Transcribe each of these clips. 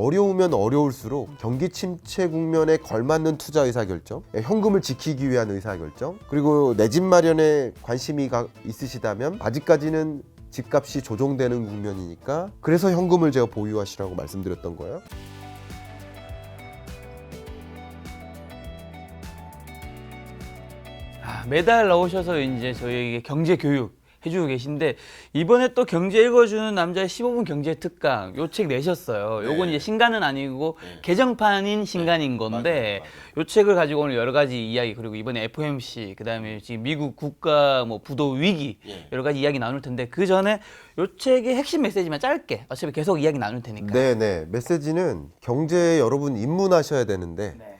어려우면 어려울수록 경기 침체 국면에 걸맞는 투자 의사결정, 현금을 지키기 위한 의사결정, 그리고 내 집 마련에 관심이 있으시다면 아직까지는 집값이 조정되는 국면이니까 그래서 현금을 제가 보유하시라고 말씀드렸던 거예요. 매달 나오셔서 이제 저희에게 경제 교육 해주고 계신데 이번에 또 경제 읽어주는 남자의 15분 경제 특강 요 책 내셨어요. 요건 이제 신간은 아니고 개정판인 신간인 건데 요 책을 가지고 오늘 여러 가지 이야기, 그리고 이번에 FOMC, 그다음에 지금 미국 국가 뭐 부도 위기 여러 가지 이야기 나눌 텐데 그 전에 요 책의 핵심 메시지만 짧게, 어차피 계속 이야기 나눌 테니까. 네네. 메시지는 경제에 여러분 입문하셔야 되는데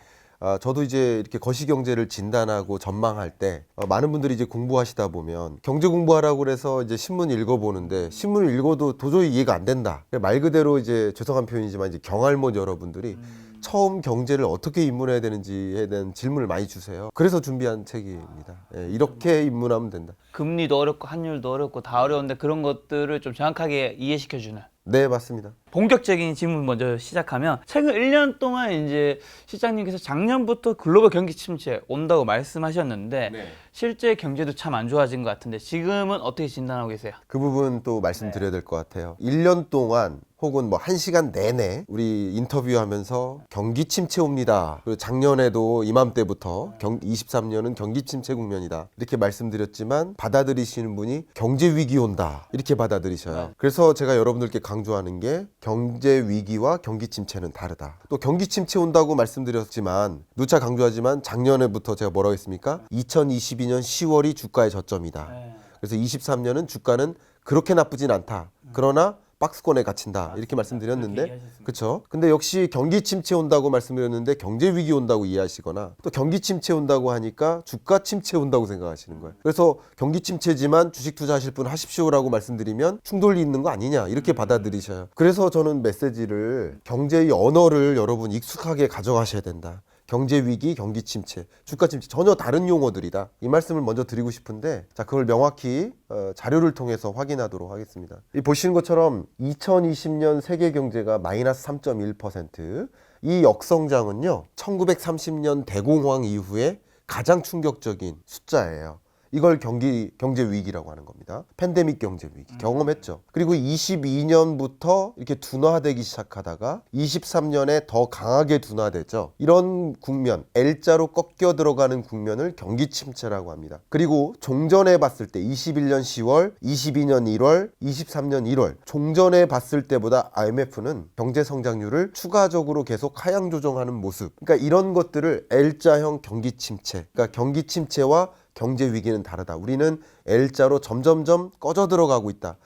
저도 이제 이렇게 거시경제를 진단하고 전망할 때 많은 분들이 이제 공부하시다 보면 경제 공부하라고 그래서 이제 신문 읽어보는데 신문을 읽어도 도저히 이해가 안 된다. 말 그대로 이제 죄송한 표현이지만 이제 경알못 여러분들이 처음 경제를 어떻게 입문해야 되는지에 대한 질문을 많이 주세요. 그래서 준비한 책입니다. 이렇게 입문하면 된다. 금리도 어렵고 환율도 어렵고 다 어려운데 그런 것들을 좀 정확하게 이해시켜주는. 네, 맞습니다. 본격적인 질문 먼저 시작하면, 최근 1년 동안 이제 실장님께서 작년부터 글로벌 경기 침체 온다고 말씀하셨는데 실제 경제도 참 안 좋아진 것 같은데 지금은 어떻게 진단하고 계세요? 그 부분 또 말씀드려야 될 것 같아요. 1년 동안 혹은 뭐 1시간 내내 우리 인터뷰하면서 경기 침체 옵니다. 그리고 작년에도 이맘때부터 23년은 경기 침체 국면이다. 이렇게 말씀드렸지만 받아들이시는 분이 경제 위기 온다. 이렇게 받아들이셔요. 그래서 제가 여러분들께 강조하는 게 경제 위기와 경기 침체는 다르다. 또 경기 침체 온다고 말씀드렸지만 누차 강조하지만 작년에부터 제가 뭐라고 했습니까? 2022년 10월이 주가의 저점이다. 그래서 23년은 주가는 그렇게 나쁘진 않다. 그러나 박스권에 갇힌다. 이렇게 말씀드렸는데, 그렇죠? 근데 역시 경기 침체 온다고 말씀드렸는데 경제 위기 온다고 이해하시거나 또 경기 침체 온다고 하니까 주가 침체 온다고 생각하시는 거예요. 그래서 경기 침체지만 주식 투자하실 분 하십시오라고 말씀드리면 충돌이 있는 거 아니냐 이렇게 받아들이셔요. 그래서 저는 메시지를 경제의 언어를 여러분 익숙하게 가져가셔야 된다. 경제 위기, 경기 침체, 주가 침체 전혀 다른 용어들이다. 이 말씀을 먼저 드리고 싶은데 자 그걸 명확히 자료를 통해서 확인하도록 하겠습니다. 이 보시는 것처럼 2020년 세계 경제가 마이너스 3.1%, 이 역성장은요 1930년 대공황 이후에 가장 충격적인 숫자예요. 이걸 경제 위기라고 하는 겁니다. 팬데믹 경제 위기 경험했죠. 그리고 22년부터 이렇게 둔화되기 시작하다가 23년에 더 강하게 둔화되죠. 이런 국면, L자로 꺾여 들어가는 국면을 경기 침체라고 합니다. 그리고 종전에 봤을 때 21년 10월, 22년 1월, 23년 1월 종전에 봤을 때보다 IMF는 경제 성장률을 추가적으로 계속 하향 조정하는 모습. 그러니까 이런 것들을 L자형 경기 침체. 그러니까 경기 침체와 경제 위기는 다르다. 우리는 L자로 점점점 꺼져 들어가고 있다.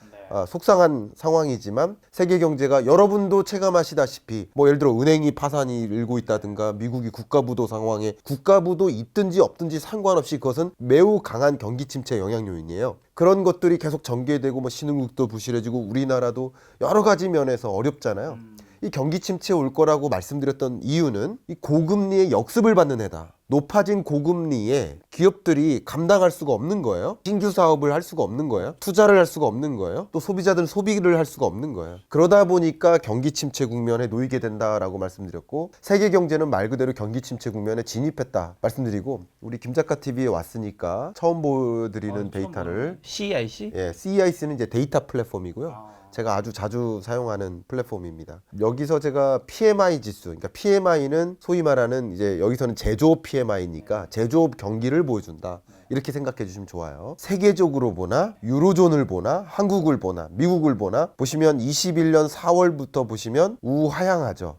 속상한 상황이지만 세계 경제가 여러분도 체감하시다시피 뭐 예를 들어 은행이 파산이 일고 있다든가 미국이 국가부도 상황에 국가부도 있든지 없든지 상관없이 그것은 매우 강한 경기 침체 영향 요인이에요. 그런 것들이 계속 전개되고 뭐 신흥국도 부실해지고 우리나라도 여러 가지 면에서 어렵잖아요. 이 경기 침체 올 거라고 말씀드렸던 이유는 이 고금리의 역습을 받는 해다. 높아진 고금리에 기업들이 감당할 수가 없는 거예요. 신규 사업을 할 수가 없는 거예요. 투자를 할 수가 없는 거예요. 또 소비자들은 소비를 할 수가 없는 거예요. 그러다 보니까 경기 침체 국면에 놓이게 된다라고 말씀드렸고 세계 경제는 말 그대로 경기 침체 국면에 진입했다 말씀드리고 우리 김작가 TV에 왔으니까 처음 보여드리는 데이터를 CEIC? CEIC는 이제 데이터 플랫폼이고요. 제가 아주 자주 사용하는 플랫폼입니다. 여기서 제가 PMI 지수, 그러니까 PMI는 소위 말하는 이제 여기서는 제조업 PMI니까 제조업 경기를 보여준다. 이렇게 생각해 주시면 좋아요. 세계적으로 보나, 유로존을 보나, 한국을 보나, 미국을 보나 보시면 21년 4월부터 보시면 우하향하죠.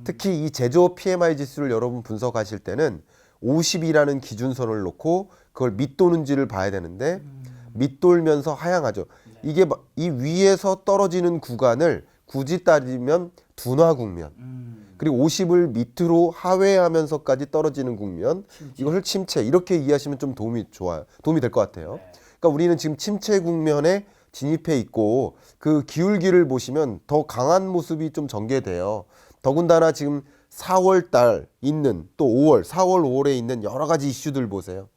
특히 이 제조업 PMI 지수를 여러분 분석하실 때는 50이라는 기준선을 놓고 그걸 밑도는지를 봐야 되는데 밑돌면서 하향하죠. 이게 이 위에서 떨어지는 구간을 굳이 따지면 둔화 국면, 그리고 50을 밑으로 하회하면서까지 떨어지는 국면, 이것을 침체 이렇게 이해하시면 좀 도움이 될 것 같아요. 그러니까 우리는 지금 침체 국면에 진입해 있고 그 기울기를 보시면 더 강한 모습이 좀 전개돼요. 더군다나 지금 4월 달 있는 또 5월, 4월, 5월에 있는 여러 가지 이슈들 보세요.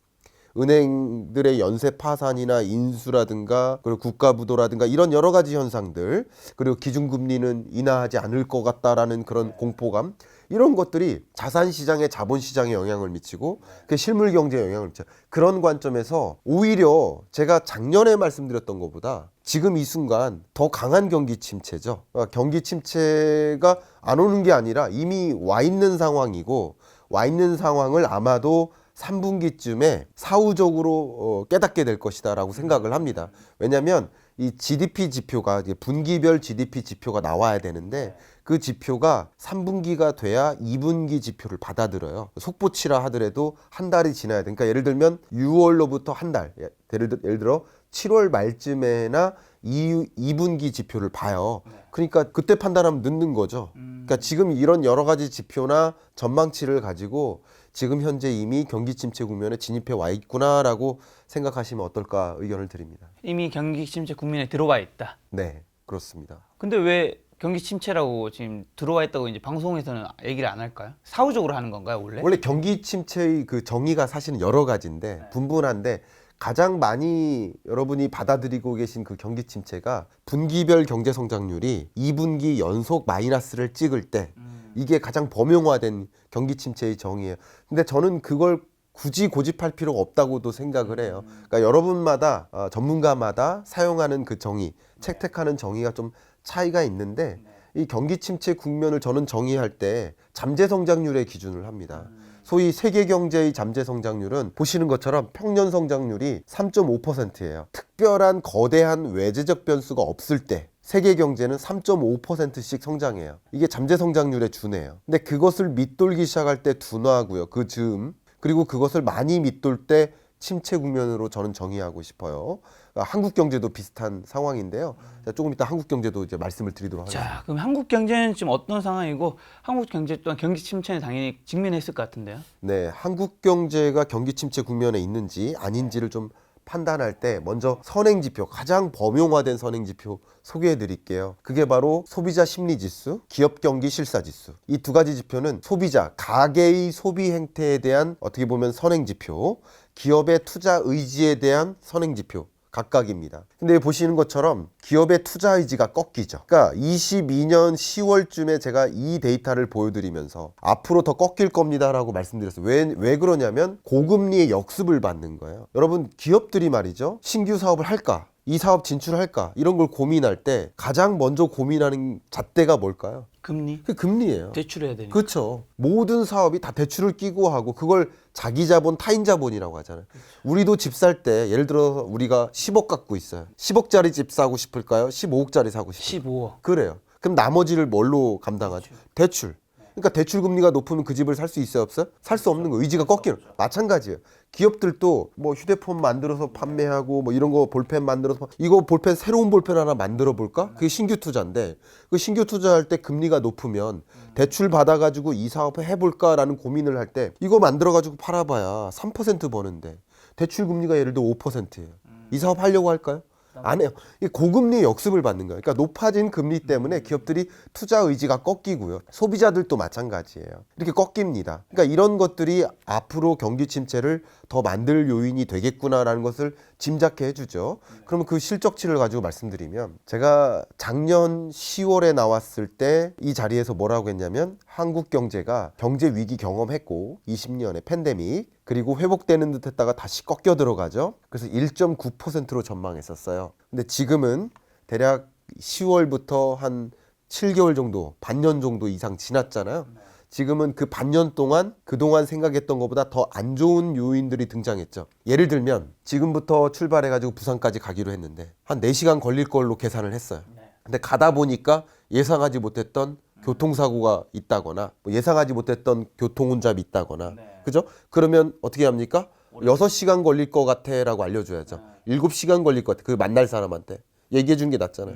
은행들의 연쇄 파산이나 인수라든가 그리고 국가 부도라든가 이런 여러 가지 현상들, 그리고 기준금리는 인하하지 않을 것 같다라는 그런 공포감, 이런 것들이 자산시장에 자본시장에 영향을 미치고 그 실물경제에 영향을 미쳐요. 그런 관점에서 오히려 제가 작년에 말씀드렸던 것보다 지금 이 순간 더 강한 경기 침체죠. 경기 침체가 안 오는 게 아니라 이미 와 있는 상황이고, 와 있는 상황을 아마도 3분기쯤에 사후적으로 깨닫게 될 것이다라고 생각을 합니다. 왜냐하면 이 GDP 지표가 이제 분기별 GDP 지표가 나와야 되는데 그 지표가 3분기가 돼야 2분기 지표를 받아들여요. 속보치라 하더라도 한 달이 지나야 돼. 그러니까 예를 들면 6월로부터 한 달, 예를 들어 7월 말쯤에나 2분기 지표를 봐요. 그러니까 그때 판단하면 늦는 거죠. 그러니까 지금 이런 여러 가지 지표나 전망치를 가지고 지금 현재 이미 경기 침체 국면에 진입해 와 있구나라고 생각하시면 어떨까 의견을 드립니다. 이미 경기 침체 국면에 들어와 있다. 네, 그렇습니다. 근데 왜 경기 침체라고 지금 들어와 있다고 이제 방송에서는 얘기를 안 할까요? 사후적으로 하는 건가요, 원래? 원래 경기 침체의 그 정의가 사실은 여러 가지인데 분분한데, 가장 많이 여러분이 받아들이고 계신 그 경기 침체가 분기별 경제 성장률이 2분기 연속 마이너스를 찍을 때, 이게 가장 범용화된 경기 침체의 정의예요. 근데 저는 그걸 굳이 고집할 필요가 없다고도 생각을 해요. 그러니까 여러분마다 전문가마다 사용하는 그 정의, 채택하는 정의가 좀 차이가 있는데, 이 경기 침체 국면을 저는 정의할 때 잠재 성장률의 기준을 합니다. 소위 세계 경제의 잠재 성장률은 보시는 것처럼 평년 성장률이 3.5%예요. 특별한 거대한 외재적 변수가 없을 때 세계 경제는 3.5%씩 성장해요. 이게 잠재 성장률의 준해요. 근데 그것을 밑돌기 시작할 때 둔화하고요. 그 즈음, 그리고 그것을 많이 밑돌 때 침체 국면으로 저는 정의하고 싶어요. 한국 경제도 비슷한 상황인데요. 조금 이따 한국 경제도 이제 말씀을 드리도록 하겠습니다. 자, 그럼 한국 경제는 지금 어떤 상황이고 한국 경제 또한 경기 침체는 당연히 직면했을 것 같은데요. 네, 한국 경제가 경기 침체 국면에 있는지 아닌지를 좀 판단할 때 먼저 선행지표, 가장 범용화된 선행지표 소개해 드릴게요. 그게 바로 소비자 심리지수, 기업경기 실사지수. 이 두 가지 지표는 소비자, 가계의 소비 행태에 대한 어떻게 보면 선행지표, 기업의 투자 의지에 대한 선행지표 각각입니다. 근데 보시는 것처럼 기업의 투자 의지가 꺾이죠. 그러니까 22년 10월쯤에 제가 이 데이터를 보여드리면서 앞으로 더 꺾일 겁니다라고 말씀드렸어요. 왜 그러냐면 고금리의 역습을 받는 거예요. 여러분, 기업들이 말이죠, 신규 사업을 할까? 이 사업 진출할까? 이런 걸 고민할 때 가장 먼저 고민하는 잣대가 뭘까요? 금리? 그 금리예요. 대출해야 되니까. 그렇죠. 모든 사업이 다 대출을 끼고 하고, 그걸 자기 자본, 타인 자본이라고 하잖아요. 우리도 집 살 때 예를 들어서 우리가 10억 갖고 있어요. 10억짜리 집 사고 싶을까요? 15억짜리 사고 싶을까요? 15억. 그래요. 그럼 나머지를 뭘로 감당하죠? 대출. 그러니까 대출 금리가 높으면 그 집을 살 수 있어요, 없어요? 살 수 없는 거, 의지가 꺾이는. 마찬가지예요. 기업들도 뭐 휴대폰 만들어서 판매하고 뭐 이런 거 볼펜 만들어서, 이거 볼펜 새로운 볼펜 하나 만들어 볼까? 그게 신규 투자인데, 그 신규 투자할 때 금리가 높으면 대출 받아가지고 이 사업 해볼까라는 고민을 할 때 이거 만들어가지고 팔아봐야 3% 버는데 대출 금리가 예를 들어 5%예요. 이 사업 하려고 할까요? 안 해요. 이 고금리 역습을 받는 거예요. 그러니까 높아진 금리 때문에 기업들이 투자 의지가 꺾이고요. 소비자들도 마찬가지예요. 이렇게 꺾입니다. 그러니까 이런 것들이 앞으로 경기 침체를 더 만들 요인이 되겠구나라는 것을 짐작해 주죠. 그러면 그 실적치를 가지고 말씀드리면, 제가 작년 10월에 나왔을 때 이 자리에서 뭐라고 했냐면, 한국 경제가 경제 위기 경험했고 20년의 팬데믹, 그리고 회복되는 듯 했다가 다시 꺾여 들어가죠. 그래서 1.9%로 전망했었어요. 근데 지금은 대략 10월부터 한 7개월 정도, 반년 정도 이상 지났잖아요. 지금은 그 반년 동안 그동안 생각했던 것보다 더 안 좋은 요인들이 등장했죠. 예를 들면 지금부터 출발해가지고 부산까지 가기로 했는데 한 4시간 걸릴 걸로 계산을 했어요. 근데 가다 보니까 예상하지 못했던 교통사고가 있다거나 뭐 예상하지 못했던 교통혼잡이 있다거나, 그죠? 그러면 어떻게 합니까? 6시간 걸릴 것 같아 라고 알려줘야죠. 7시간 걸릴 것 같아. 그 만날 사람한테 얘기해 준 게 낫잖아요.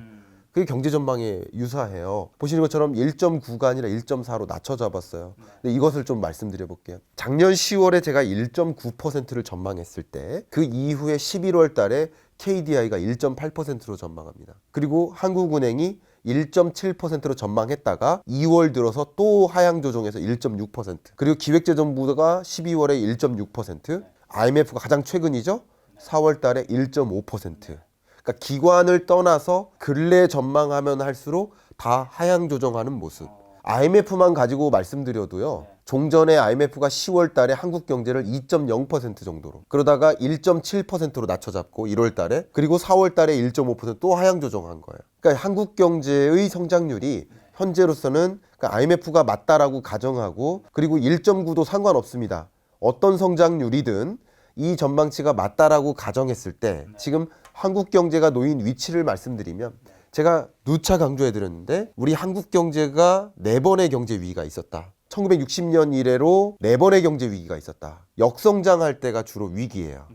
그게 경제 전망에 유사해요. 보시는 것처럼 1.9가 아니라 1.4로 낮춰 잡았어요. 근데 이것을 좀 말씀드려 볼게요. 작년 10월에 제가 1.9%를 전망했을 때 그 이후에 11월 달에 KDI가 1.8%로 전망합니다. 그리고 한국은행이 1.7%로 전망했다가 2월 들어서 또 하향 조정해서 1.6%, 그리고 기획재정부가 12월에 1.6%, IMF가 가장 최근이죠. 4월 달에 1.5%. 그러니까 기관을 떠나서 근래 전망하면 할수록 다 하향 조정하는 모습. IMF만 가지고 말씀드려도요. 종전에 IMF가 10월 달에 한국 경제를 2.0% 정도로 그러다가 1.7%로 낮춰잡고 1월 달에 그리고 4월 달에 1.5%또 하향 조정한 거예요. 그러니까 한국 경제의 성장률이 현재로서는 그러니까 IMF가 맞다라고 가정하고 그리고 1.9도 상관없습니다. 어떤 성장률이든 이 전망치가 맞다라고 가정했을 때 지금 한국 경제가 놓인 위치를 말씀드리면 제가 누차 강조해드렸는데 우리 한국 경제가 4번의 경제 위기가 있었다. 1960년 이래로 4번의 경제 위기가 있었다. 역성장할 때가 주로 위기예요.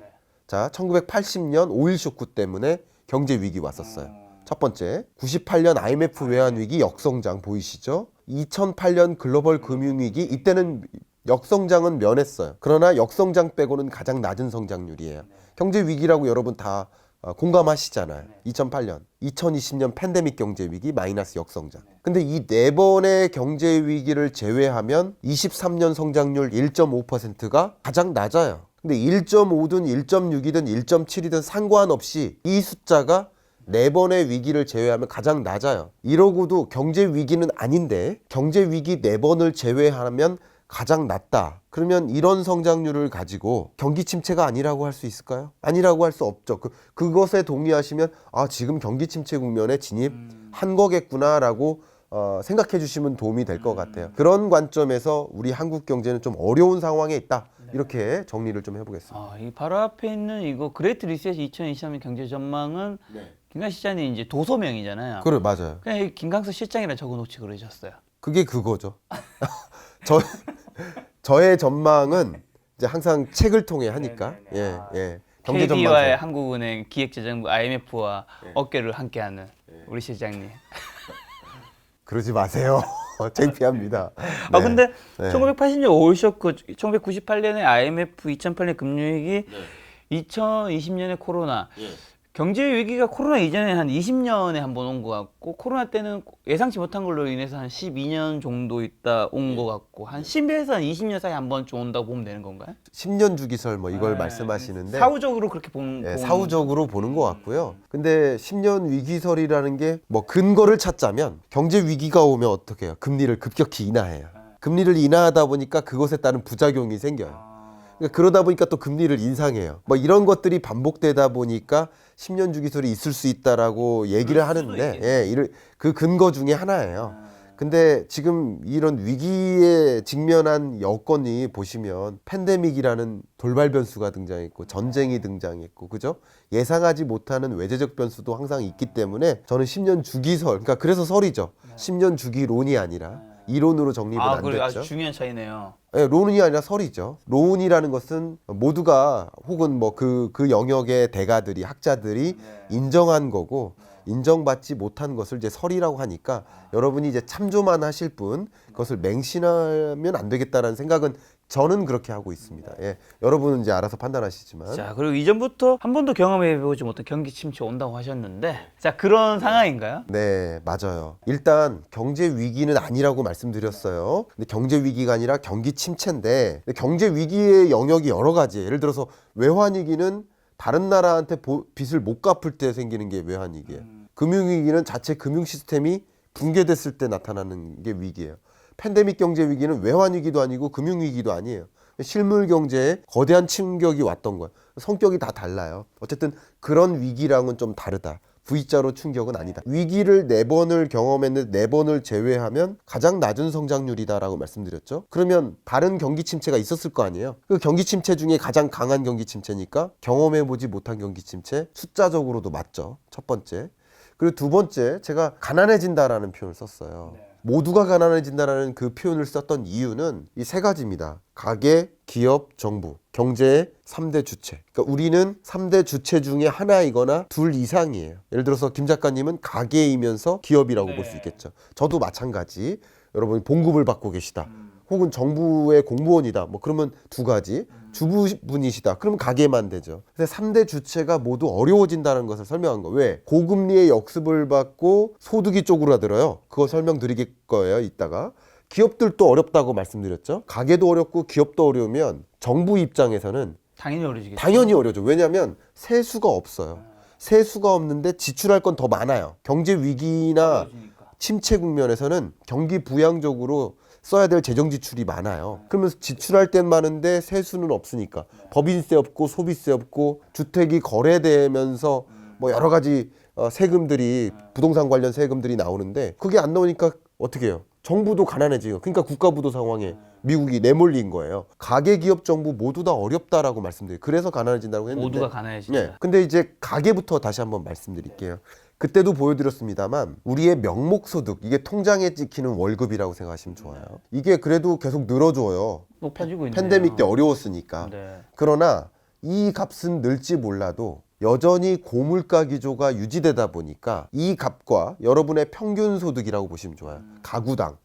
자, 1980년 오일 쇼크 때문에 경제 위기 왔었어요. 첫 번째, 98년 IMF 외환 위기 역성장 보이시죠? 2008년 글로벌 금융위기 이때는 역성장은 면했어요. 그러나 역성장 빼고는 가장 낮은 성장률이에요. 경제 위기라고 여러분 다 공감하시잖아요. 2008년, 2020년 팬데믹 경제 위기 마이너스 역성장. 근데 이 4번의 경제 위기를 제외하면 23년 성장률 1.5%가 가장 낮아요. 근데 1.5든 1.6이든 1.7이든 상관없이 이 숫자가 4번의 위기를 제외하면 가장 낮아요. 이러고도 경제 위기는 아닌데 경제 위기 4번을 제외하면 가장 낮다. 그러면 이런 성장률을 가지고 경기 침체가 아니라고 할 수 있을까요? 아니라고 할 수 없죠. 그것에 동의하시면 아 지금 경기 침체 국면에 진입한 거겠구나라고 생각해 주시면 도움이 될 것 같아요. 그런 관점에서 우리 한국 경제는 좀 어려운 상황에 있다. 이렇게 정리를 좀 해보겠습니다. 이 바로 앞에 있는 이거 그레이트 리셋 2023년 경제 전망은 김강수 실장님 이제 도서명이잖아요. 그래 맞아요. 그냥 김강수 실장이라 적어놓지 그러셨어요. 그게 그거죠. 저의 전망은 이제 항상 책을 통해 하니까 경제 전망. KD와의 한국은행, 기획재정부, IMF와 어깨를 함께하는 우리 실장님. 그러지 마세요. 창피합니다. 근데 1980년 오일 쇼크, 1998년에 IMF, 2008년 금융위기, 2020년에 코로나. 경제 위기가 코로나 이전에 한 20년에 한 번 온 것 같고 코로나 때는 예상치 못한 걸로 인해서 한 12년 정도 있다 온 것 같고 한 10에서 한 20년 사이에 한 번쯤 온다고 보면 되는 건가요? 10년 주기설 뭐 이걸 말씀하시는데 사후적으로 그렇게 보는 사후적으로 보는 것 같고요. 근데 10년 위기설이라는 게 뭐 근거를 찾자면 경제 위기가 오면 어떻게 해요? 금리를 급격히 인하해요. 금리를 인하하다 보니까 그것에 따른 부작용이 생겨요. 그러니까 그러다 보니까 또 금리를 인상해요. 뭐 이런 것들이 반복되다 보니까 10년 주기설이 있을 수 있다라고 얘기를 하는데 그 근거 중에 하나예요. 근데 지금 이런 위기에 직면한 여건이 보시면 팬데믹이라는 돌발 변수가 등장했고 전쟁이 등장했고 그죠? 예상하지 못하는 외재적 변수도 항상 있기 때문에 저는 10년 주기설 그러니까 그래서 설이죠. 10년 주기론이 아니라 이론으로 정립은 안 그래, 됐죠. 아주 중요한 차이네요. 론이 아니라 설이죠. 론이라는 것은 모두가 혹은 뭐 그 영역의 대가들이 학자들이 인정한 거고 인정받지 못한 것을 이제 설이라고 하니까 여러분이 이제 참조만 하실 뿐 그것을 맹신하면 안 되겠다라는 생각은 저는 그렇게 하고 있습니다. 여러분은 이제 알아서 판단하시지만. 자, 그리고 이전부터 한 번도 경험해보지 못한 경기 침체 온다고 하셨는데, 자 그런 상황인가요? 네, 맞아요. 일단 경제 위기는 아니라고 말씀드렸어요. 근데 경제 위기가 아니라 경기 침체인데 경제 위기의 영역이 여러 가지. 예를 들어서 외환 위기는 다른 나라한테 빚을 못 갚을 때 생기는 게 외환 위기예요. 금융 위기는 자체 금융 시스템이 붕괴됐을 때 나타나는 게 위기예요. 팬데믹 경제 위기는 외환 위기도 아니고 금융 위기도 아니에요. 실물 경제에 거대한 충격이 왔던 거예요. 성격이 다 달라요. 어쨌든 그런 위기랑은 좀 다르다. V자로 충격은 아니다. 위기를 4번을 경험했는데 4번을 제외하면 가장 낮은 성장률이다라고 말씀드렸죠. 그러면 다른 경기 침체가 있었을 거 아니에요. 그 경기 침체 중에 가장 강한 경기 침체니까 경험해보지 못한 경기 침체 숫자적으로도 맞죠. 첫 번째. 그리고 두 번째 제가 가난해진다라는 표현을 썼어요. 모두가 가난해진다라는 그 표현을 썼던 이유는 이 3가지입니다. 가계, 기업, 정부. 경제의 3대 주체. 그러니까 우리는 3대 주체 중에 하나이거나 둘 이상이에요. 예를 들어서 김 작가님은 가계이면서 기업이라고 볼 수 있겠죠. 저도 마찬가지. 여러분이 봉급을 받고 계시다. 혹은 정부의 공무원이다. 뭐 그러면 2가지. 주부분이시다. 그러면 가게만 되죠. 그래서 3대 주체가 모두 어려워진다는 것을 설명한 거예요. 왜? 고금리의 역습을 받고 소득이 쪼그라들어요. 그거 설명드릴 거예요. 이따가. 기업들도 어렵다고 말씀드렸죠. 가게도 어렵고 기업도 어려우면 정부 입장에서는 당연히 어려지겠죠. 당연히 어려죠. 왜냐하면 세수가 없어요. 세수가 없는데 지출할 건 더 많아요. 경제 위기나 어려지니까. 침체 국면에서는 경기 부양적으로 써야 될 재정 지출이 많아요. 그러면서 지출할 땐 많은데 세수는 없으니까 법인세 없고 소비세 없고 주택이 거래되면서 뭐 여러 가지 세금들이 부동산 관련 세금들이 나오는데 그게 안 나오니까 어떻게 해요? 정부도 가난해지고 그러니까 국가부도 상황에 미국이 내몰린 거예요. 가계, 기업, 정부 모두 다 어렵다라고 말씀드려요. 그래서 가난해진다고 했는데 모두가 가난해진다. 네. 근데 이제 가계부터 다시 한번 말씀드릴게요. 그때도 보여드렸습니다만 우리의 명목소득 이게 통장에 찍히는 월급이라고 생각하시면 좋아요. 이게 그래도 계속 늘어줘요. 높아지고 있네요. 팬데믹 때 어려웠으니까. 네. 그러나 이 값은 늘지 몰라도 여전히 고물가 기조가 유지되다 보니까 이 값과 여러분의 평균 소득이라고 보시면 좋아요. 가구당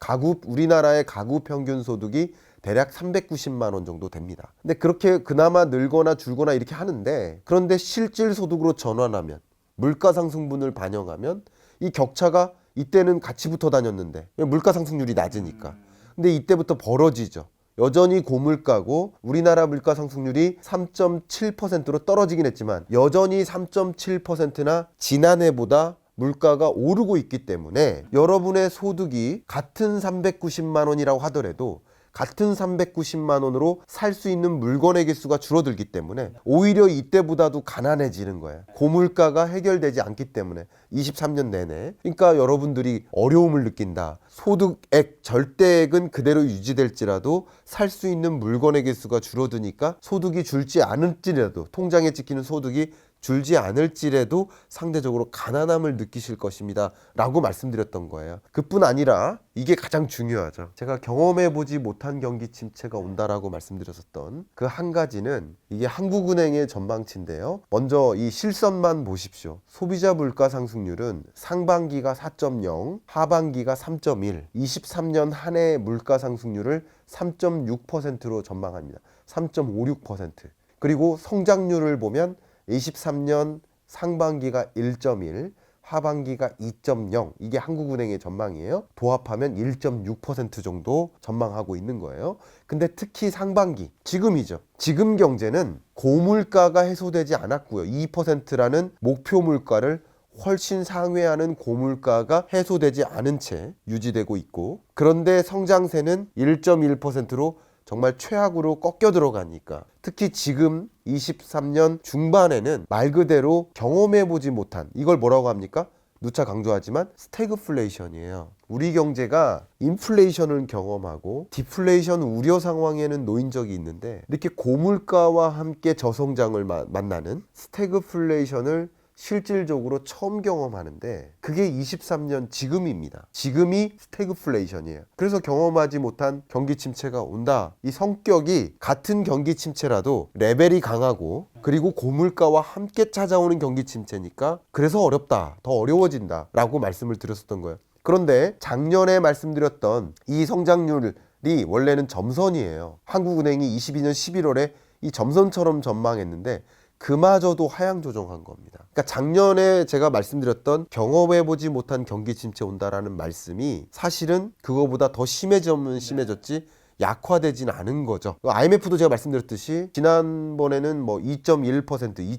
우리나라의 가구 평균 소득이 대략 390만 원 정도 됩니다. 근데 그렇게 그나마 늘거나 줄거나 이렇게 하는데 그런데 실질 소득으로 전환하면 물가 상승분을 반영하면 이 격차가 이때는 같이 붙어 다녔는데 물가 상승률이 낮으니까 근데 이때부터 벌어지죠. 여전히 고물가고 우리나라 물가 상승률이 3.7%로 떨어지긴 했지만 여전히 3.7%나 지난해보다 물가가 오르고 있기 때문에 여러분의 소득이 같은 390만 원이라고 하더라도 같은 390만 원으로 살 수 있는 물건의 개수가 줄어들기 때문에 오히려 이때보다도 가난해지는 거예요. 고물가가 해결되지 않기 때문에 23년 내내. 그러니까 여러분들이 어려움을 느낀다. 소득액 절대액은 그대로 유지될지라도 살 수 있는 물건의 개수가 줄어드니까 소득이 줄지 않을지라도 통장에 찍히는 소득이 줄지 않을지라도 상대적으로 가난함을 느끼실 것입니다 라고 말씀드렸던 거예요. 그뿐 아니라 이게 가장 중요하죠. 제가 경험해보지 못한 경기 침체가 온다라고 말씀드렸었던 그 한 가지는 이게 한국은행의 전망치인데요. 먼저 이 실선만 보십시오. 소비자 물가 상승률은 상반기가 4.0, 하반기가 3.1, 23년 한 해 물가 상승률을 3.6%로 전망합니다. 3.56%. 그리고 성장률을 보면 23년 상반기가 1.1, 하반기가 2.0 이게 한국은행의 전망이에요. 도합하면 1.6% 정도 전망하고 있는 거예요. 근데 특히 상반기, 지금이죠. 지금 경제는 고물가가 해소되지 않았고요. 2%라는 목표 물가를 훨씬 상회하는 고물가가 해소되지 않은 채 유지되고 있고 그런데 성장세는 1.1%로 정말 최악으로 꺾여 들어가니까 특히 지금 23년 중반에는 말 그대로 경험해보지 못한 이걸 뭐라고 합니까? 누차 강조하지만 스태그플레이션이에요. 우리 경제가 인플레이션을 경험하고 디플레이션 우려 상황에는 놓인 적이 있는데 이렇게 고물가와 함께 저성장을 만나는 스태그플레이션을 실질적으로 처음 경험하는데 그게 23년 지금입니다. 지금이 스태그플레이션이에요. 그래서 경험하지 못한 경기 침체가 온다. 이 성격이 같은 경기 침체라도 레벨이 강하고 그리고 고물가와 함께 찾아오는 경기 침체니까 그래서 어렵다. 더 어려워진다. 라고 말씀을 드렸었던 거예요. 그런데 작년에 말씀드렸던 이 성장률이 원래는 점선이에요. 한국은행이 22년 11월에 이 점선처럼 전망했는데 그마저도 하향 조정한 겁니다. 그러니까 작년에 제가 말씀드렸던 경험해보지 못한 경기 침체 온다라는 말씀이 사실은 그거보다 더 심해지면 심해졌지 약화되진 않은 거죠. IMF도 제가 말씀드렸듯이 지난번에는 뭐 2.1%,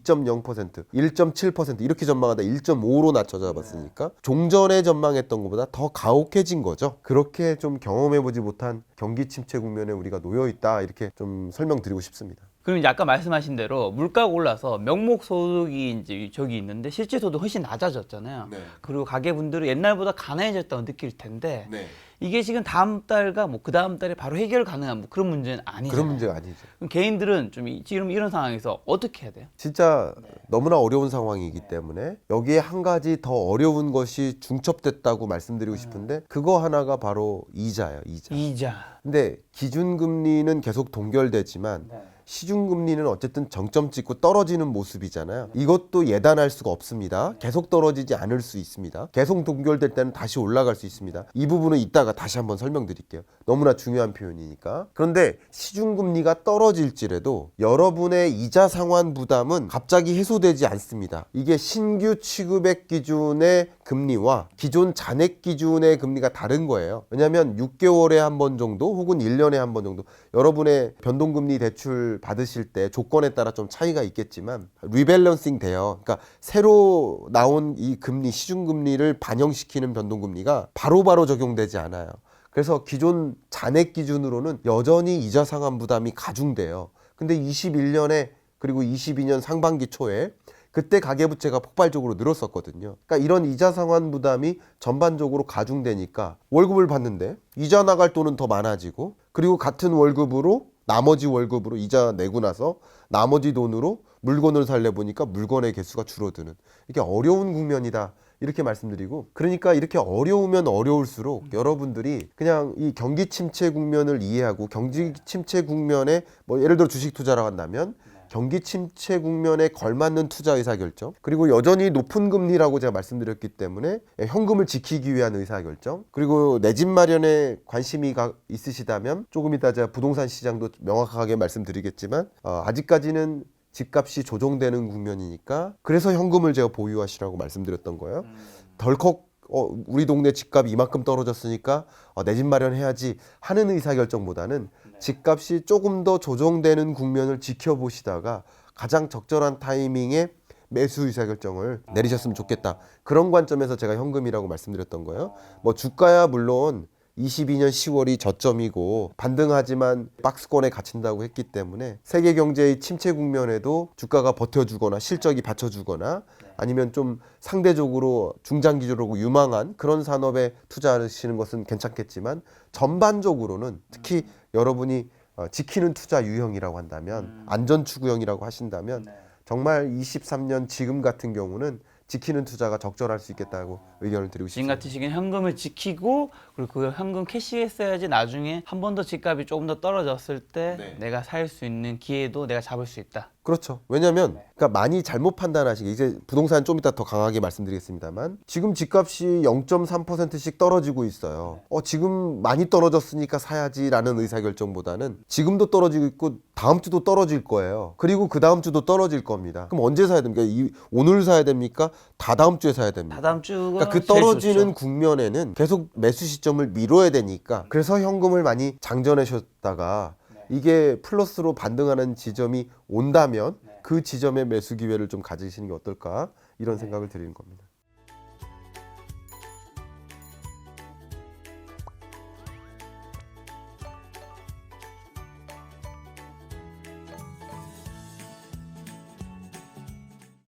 2.0%, 1.7% 이렇게 전망하다 1.5로 낮춰 잡았으니까 종전에 전망했던 것보다 더 가혹해진 거죠. 그렇게 좀 경험해보지 못한 경기 침체 국면에 우리가 놓여 있다 이렇게 좀 설명드리고 싶습니다. 그럼 이제 아까 말씀하신 대로 물가가 올라서 명목 소득이 이제 저기 있는데 실제 소득 훨씬 낮아졌잖아요. 네. 그리고 가계분들은 옛날보다 가난해졌다고 느낄 텐데 네. 이게 지금 다음 달과 뭐 그 다음 달에 바로 해결 가능한 뭐 그런 문제는 아니잖아요. 그런 문제가 아니죠. 그럼 개인들은 좀 지금 이런 상황에서 어떻게 해야 돼요? 진짜 너무나 어려운 상황이기 때문에 여기에 한 가지 더 어려운 것이 중첩됐다고 말씀드리고 싶은데 그거 하나가 바로 이자예요. 이자. 근데 기준금리는 계속 동결되지만 시중금리는 어쨌든 정점 찍고 떨어지는 모습이잖아요. 이것도 예단할 수가 없습니다. 계속 떨어지지 않을 수 있습니다. 계속 동결될 때는 다시 올라갈 수 있습니다. 이 부분은 이따가 다시 한번 설명드릴게요. 너무나 중요한 표현이니까. 그런데 시중금리가 떨어질지라도 여러분의 이자 상환 부담은 갑자기 해소되지 않습니다. 이게 신규 취급액 기준의 금리와 기존 잔액 기준의 금리가 다른 거예요. 왜냐하면 6개월에 한 번 정도 혹은 1년에 한 번 정도 여러분의 변동금리 대출 받으실 때 조건에 따라 좀 차이가 있겠지만 리밸런싱 돼요. 그러니까 새로 나온 이 금리, 시중금리를 반영시키는 변동금리가 바로바로 적용되지 않아요. 그래서 기존 잔액 기준으로는 여전히 이자 상환 부담이 가중돼요. 근데 21년에 그리고 22년 상반기 초에 그때 가계부채가 폭발적으로 늘었었거든요. 그러니까 이런 이자 상환 부담이 전반적으로 가중되니까 월급을 받는데 이자 나갈 돈은 더 많아지고 그리고 같은 월급으로 나머지 월급으로 이자 내고 나서 나머지 돈으로 물건을 살려 보니까 물건의 개수가 줄어드는 이게 어려운 국면이다. 이렇게 말씀드리고 그러니까 이렇게 어려우면 어려울수록 여러분들이 그냥 이 경기 침체 국면을 이해하고 경기 침체 국면에 뭐 예를 들어 주식 투자라고 한다면 경기 침체 국면에 걸맞는 투자 의사결정 그리고 여전히 높은 금리라고 제가 말씀드렸기 때문에 현금을 지키기 위한 의사결정 그리고 내 집 마련에 관심이 있으시다면 조금 이따 제가 부동산 시장도 명확하게 말씀드리겠지만 아직까지는 집값이 조정되는 국면이니까 그래서 현금을 제가 보유하시라고 말씀드렸던 거예요. 덜컥 우리 동네 집값이 이만큼 떨어졌으니까 내 집 마련해야지 하는 의사결정보다는 집값이 조금 더 조정되는 국면을 지켜보시다가 가장 적절한 타이밍에 매수 의사결정을 내리셨으면 좋겠다. 그런 관점에서 제가 현금이라고 말씀드렸던 거예요. 뭐 주가야 물론 22년 10월이 저점이고 반등하지만 박스권에 갇힌다고 했기 때문에 세계 경제의 침체 국면에도 주가가 버텨주거나 실적이 받쳐주거나 아니면 좀 상대적으로 중장기적으로 유망한 그런 산업에 투자하시는 것은 괜찮겠지만 전반적으로는 특히 여러분이 지키는 투자 유형이라고 한다면 안전 추구형이라고 하신다면 정말 23년 지금 같은 경우는 지키는 투자가 적절할 수 있겠다고 의견을 드리고 지금 싶습니다. 같은 시기는 현금을 지키고 그리고 그 현금 캐시했어야지 나중에 한 번 더 집값이 조금 더 떨어졌을 때 내가 살 수 있는 기회도 내가 잡을 수 있다. 그렇죠. 왜냐하면 그러니까 많이 잘못 판단하시게 이제 부동산 좀 이따 더 강하게 말씀드리겠습니다만 지금 집값이 0.3%씩 떨어지고 있어요. 지금 많이 떨어졌으니까 사야지라는 의사결정보다는 지금도 떨어지고 있고 다음 주도 떨어질 거예요. 그리고 그 다음 주도 떨어질 겁니다. 그럼 언제 사야 됩니까? 오늘 사야 됩니까? 다다음 주에 사야 됩니다. 다다음 주가 그러니까 그 떨어지는 국면에는 계속 매수 시점을 미뤄야 되니까 그래서 현금을 많이 장전하셨다가 이게 플러스로 반등하는 지점이 온다면 그 지점의 매수 기회를 좀 가지시는 게 어떨까 이런 생각을 드리는 겁니다.